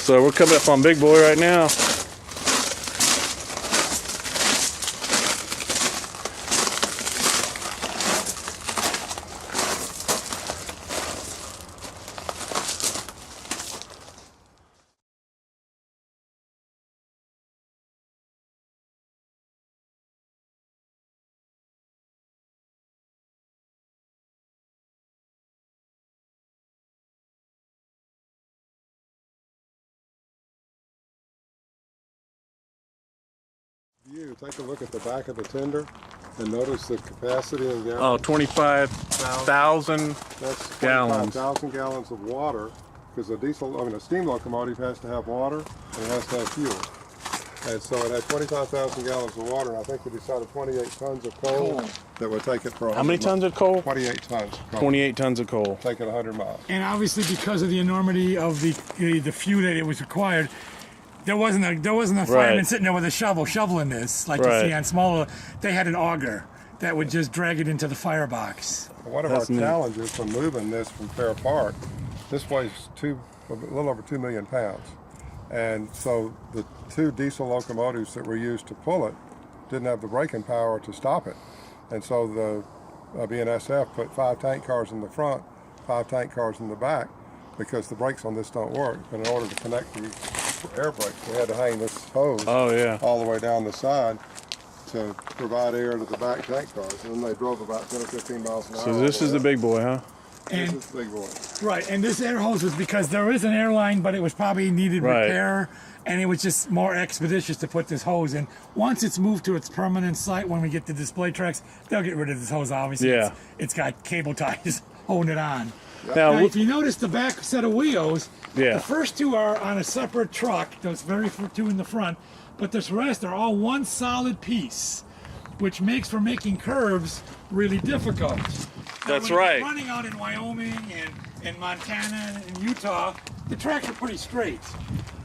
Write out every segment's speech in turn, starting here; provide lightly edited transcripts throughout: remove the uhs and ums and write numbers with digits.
So we're coming up on Big Boy right now. Take a look at the back of the tender and notice the capacity in gallons. Oh, 25,000 That's gallons. 25,000 gallons of water, because a steam locomotive has to have water and it has to have fuel. And so it had 25,000 gallons of water, and I think we decided 28 tons of coal that would take it for 100 How many tons miles. of coal? 28 tons. Of coal. 28 tons of coal. Take it 100 miles. And obviously, because of the enormity of the fuel that it was required, there wasn't a fireman sitting there with a shovel shoveling this like you see on smaller. They had an auger that would just drag it into the firebox. One of our challenges from moving this from Fair Park, this weighs a little over 2 million pounds. And so the two diesel locomotives that were used to pull it didn't have the braking power to stop it. And so the BNSF put 5 tank cars in the front, 5 tank cars in the back, because the brakes on this don't work. But in order to connect the air brakes, we had to hang this hose all the way down the side to provide air to the back tank cars. And then they drove about 10 or 15 miles an hour. So this is the Big Boy, huh? And, this is the Big Boy. Right, and this air hose was because there is an airline, but it was probably needed repair, and it was just more expeditious to put this hose in. Once it's moved to its permanent site, when we get the display tracks, they'll get rid of this hose, obviously. Yeah. It's got cable ties holding it on. Now, If you notice the back set of wheels, the first two are on a separate truck, those very two in the front, but this rest are all one solid piece, which makes for making curves really difficult. That's when right. You're running out in Wyoming and Montana and Utah, the tracks are pretty straight.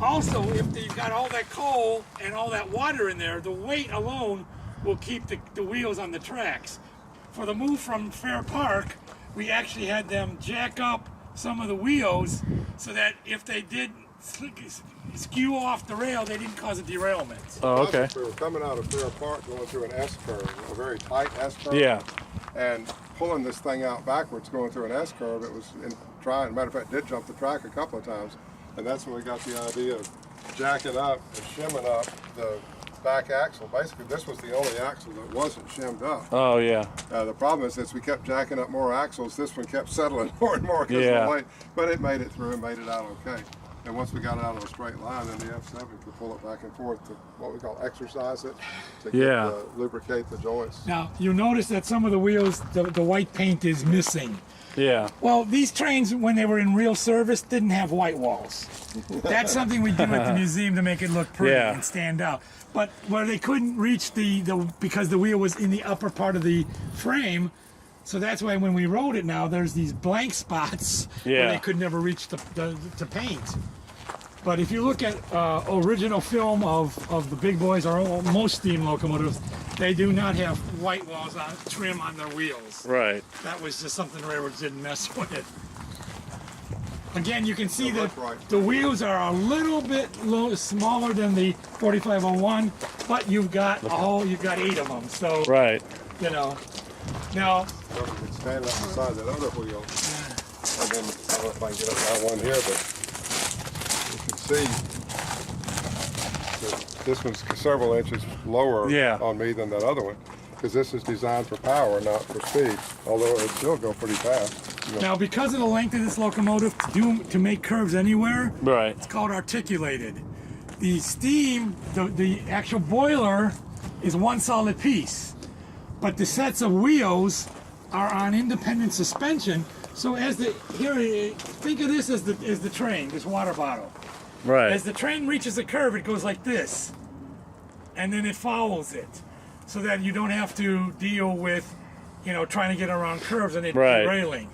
Also, if you've got all that coal and all that water in there, the weight alone will keep the wheels on the tracks. For the move from Fair Park, we actually had them jack up some of the wheels so that if they did skew off the rail, they didn't cause a derailment. Oh, okay. We were coming out of Fair Park going through an S-curve, a very tight S-curve. Yeah. And pulling this thing out backwards going through an S-curve, it was matter of fact, did jump the track a couple of times. And that's when we got the idea of jacking up and shimming up the back axle. Basically, this was the only axle that wasn't shimmed up. Oh, yeah. The problem is, as we kept jacking up more axles, this one kept settling more and more because of the weight. But it made it through and made it out okay. And once we got it out on a straight line, then the F7 could pull it back and forth to what we call exercise it, to lubricate the joints. Now, you notice that some of the wheels, the white paint is missing. Yeah. Well, these trains, when they were in real service, didn't have white walls. That's something we do at the museum to make it look pretty and stand out. But where they couldn't reach because the wheel was in the upper part of the frame, so that's why when we rode it now, there's these blank spots where they could never reach to paint. But if you look at original film of the Big Boys or most steam locomotives, they do not have white walls on trim on their wheels. Right. That was just something railroads didn't mess with. Again, you can see that the wheels are a little bit smaller than the 4501, but you've got 8 of them. So you know. Now, you can stand up beside that other wheel, and then I don't know if I can get up that one here, but you can see that this one's several inches lower on me than that other one, because this is designed for power, not for speed, although it would still go pretty fast. Now, because of the length of this locomotive, to make curves anywhere, it's called articulated. The steam, the actual boiler is one solid piece, but the sets of wheels are on independent suspension. So think of this as the train, this water bottle. Right. As the train reaches a curve, it goes like this, and then it follows it, so that you don't have to deal with, trying to get around curves and it derailing.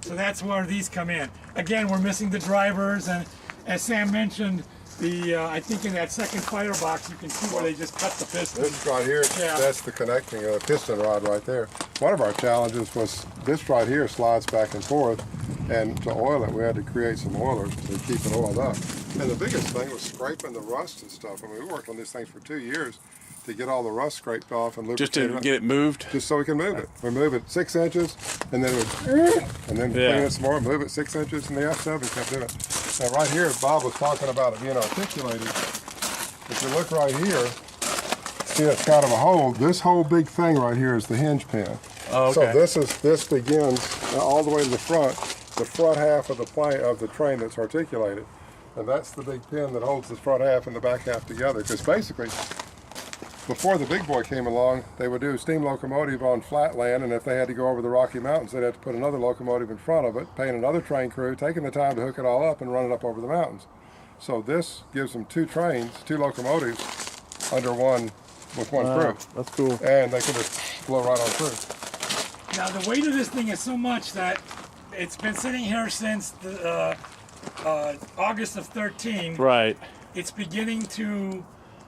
So that's where these come in. Again, we're missing the drivers, and as Sam mentioned, I think in that second firebox, you can see where they just cut the piston. This right here, that's the connecting piston rod right there. One of our challenges was this right here slides back and forth, And to oil it, we had to create some oilers to keep it oiled up. And the biggest thing was scraping the rust and stuff. I mean, we worked on these things for 2 years to get all the rust scraped off and Just lubricated to get it moved? just so we can move it. We move it 6 inches, and then it would, and then clean it some more, move it 6 inches, and the F7 kept doing it. Now right here, Bob was talking about it being articulated. If you look right here, see it's kind of a hole. This whole big thing right here is the hinge pin. Oh, okay. So this begins all the way to the front half of the train that's articulated. And that's the big pin that holds the front half and the back half together. Because basically, before the big boy came along, they would do a steam locomotive on flat land, and if they had to go over the Rocky Mountains, they'd have to put another locomotive in front of it, paying another train crew, taking the time to hook it all up and run it up over the mountains. So this gives them 2 trains, 2 locomotives under one, with one crew. That's cool. And they can just blow right on through. Now the weight of this thing is so much that it's been sitting here since the, August of 13. Right. It's beginning to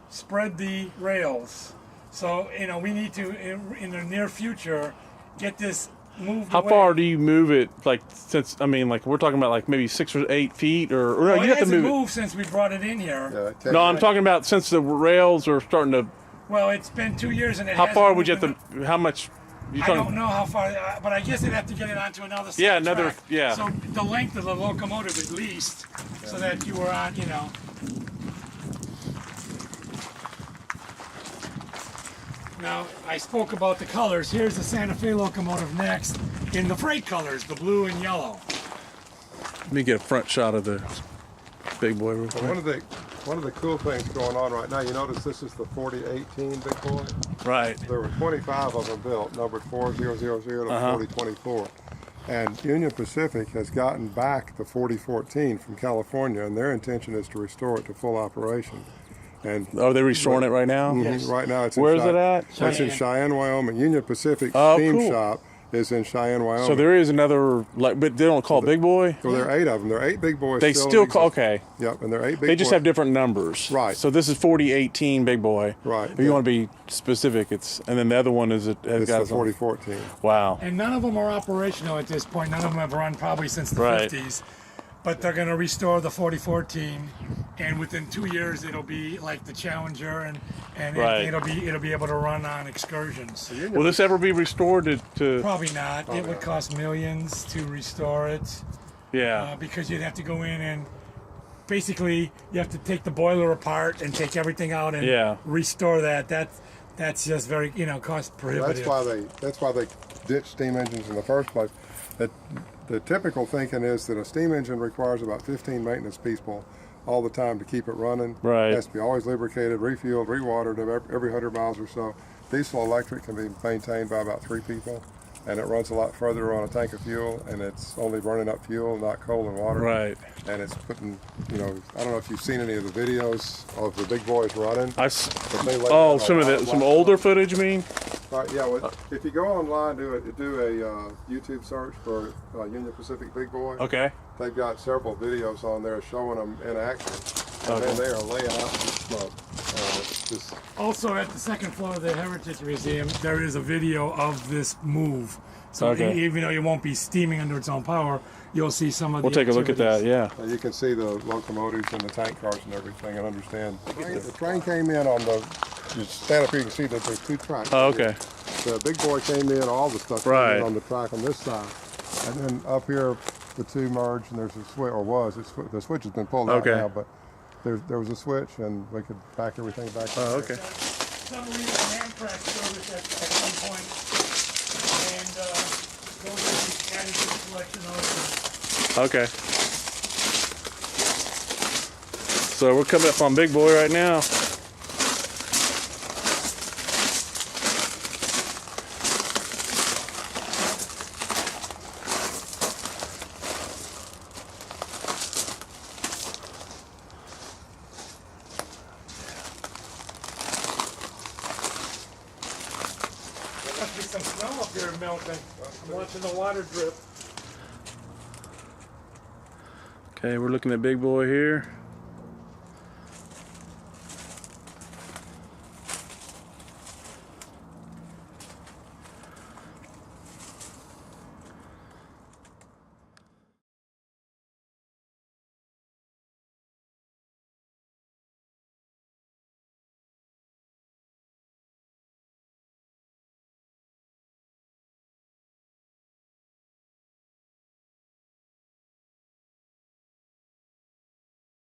spread the rails. So, you know, we need to, in the near future, get this moved How away. far do you move it? Like, since, I mean, like, we're talking about like maybe 6 or 8 feet, or no, Well, you it have to hasn't move moved since we brought it in here. Yeah, it. No, I'm talking about since the rails are starting to. Well, it's been 2 years and it How hasn't far would you moved have to? How much? You I talking? don't know how far, but I guess they'd have to get it onto another side Yeah, another- track. yeah. So the length of the locomotive at least, so that you were on, you know. Now, I spoke about the colors. Here's the Santa Fe locomotive next in the freight colors, the blue and yellow. Let me get a front shot of the big boy real Well, quick. one of the cool things going on right now, you notice this is the 4018 big boy. Right. There were 25 of them built, numbered 4000 to 4024. And Union Pacific has gotten back the 4014 from California, and their intention is to restore it to full operation. And Are they restoring it right now? Yes. right now it's in Where is it at? It's in Cheyenne, Wyoming. Union Pacific Oh, Steam cool. Shop is in Cheyenne, Wyoming. So there is another, like, but they don't call it big boy. So there are 8 of them. There are 8 big boys. They still call. exist. Okay. Yep, and there are 8 big They just boys. have different numbers. Right. So this is 4018 big boy. Right, If you yeah. want to be specific, it's, and then the other one is it has It's got the some- 4014. Wow. And none of them are operational at this point. None of them have run probably since the Right. 50s. But they're going to restore the 4014, and within 2 years it'll be like the Challenger, and Right. it'll be able to run on excursions. Will this ever be restored to Probably not. It would cost millions to restore it yeah. because you'd have to go in and basically you have to take the boiler apart and take everything out and Yeah. restore that. That's just very cost prohibitive. That's why they ditched steam engines in the first place. The typical thinking is that a steam engine requires about 15 maintenance people all the time to keep it running. Right. It has to be always lubricated, refueled, rewatered every 100 miles or so. Diesel electric can be maintained by about 3 people, and it runs a lot further on a tank of fuel, and it's only burning up fuel, not coal and water. Right. And it's putting, I don't know if you've seen any of the videos of the big boys running. But they lay Oh, down some a of lot the of some light. older footage, you mean? Right, yeah. Well, if you go online, do a YouTube search for Union Pacific Big Boy. Okay. They've got several videos on there showing them in action, and then they are laying out the smoke. Just Also, at the second floor of the Heritage Museum, there is a video of this move. So Okay. even though it won't be steaming under its own power, you'll see some of We'll the take a look at that. activities. Yeah. you can see the locomotives and the tank cars and everything, and understand. The train came in on the. You stand up here, you can see that there's 2 tracks. Oh, okay. The big boy came in, all the stuff came Right. in on the track on this side, and then up here the 2 merged, and there's a switch, or was the switch has been pulled out Okay. now, but there was a switch, and we could back everything back. Oh, okay. Some handcraft service at some point, and those will be added to the collection also. Okay. So we're coming up on big boy right now. There must be some snow up here melting. I'm watching the water drip. Okay, we're looking at big boy here.